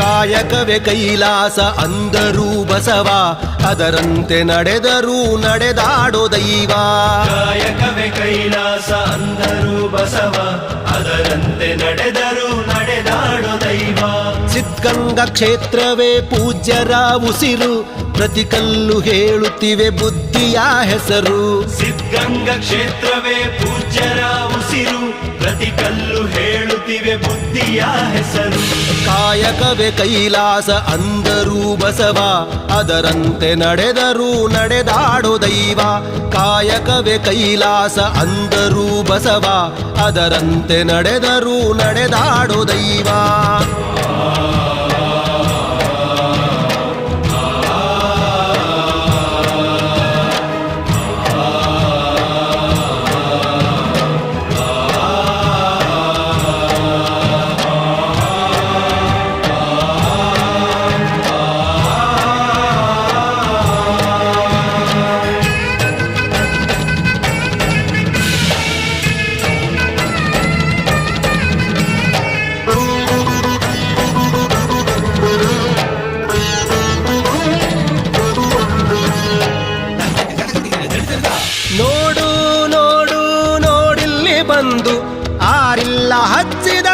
ಕಾಯಕವೇ ಕೈಲಾಸ ಅಂದರೂ ಬಸವ, ಅದರಂತೆ ನಡೆದರೂ ನಡೆದಾಡೋ ದೈವ. ಕಾಯಕವೇ ಕೈಲಾಸ ಅಂದರೂ ಬಸವ, ಅದರಂತೆ ನಡೆದರೂ ನಡೆದಾಡೋ ದೈವ. ಸಿದ್ಧಗಂಗಾ ಕ್ಷೇತ್ರವೇ ಪೂಜ್ಯರ ಉಸಿರು, ಪ್ರತಿ ಕಲ್ಲು ಹೇಳುತ್ತಿವೆ ಬುದ್ಧಿಯ ಹೆಸರು. ಸಿದ್ಧಗಂಗಾ ಕ್ಷೇತ್ರವೇ ಪೂಜ್ಯರ ಉಸಿರು, ಪ್ರತಿ ಕಲ್ಲು ಹೇಳುತ್ತಿವೆ ಬುದ್ಧಿಯ ಹೆಸರು. ಕಾಯಕವೇ ಕೈಲಾಸ ಅಂದರೂ ಬಸವ, ಅದರಂತೆ ನಡೆದರೂ ನಡೆದಾಡೋ ದೈವ. ಕಾಯಕವೇ ಕೈಲಾಸ ಅಂದರೂ ಬಸವ, ಅದರಂತೆ ನಡೆದರೂ ನಡೆದಾಡೋ ದೈವ. ನೋಡು ನೋಡು ನೋಡಿಲ್ಲಿ ಬಂದು ಆರಿಲ್ಲ ಹಚ್ಚಿದ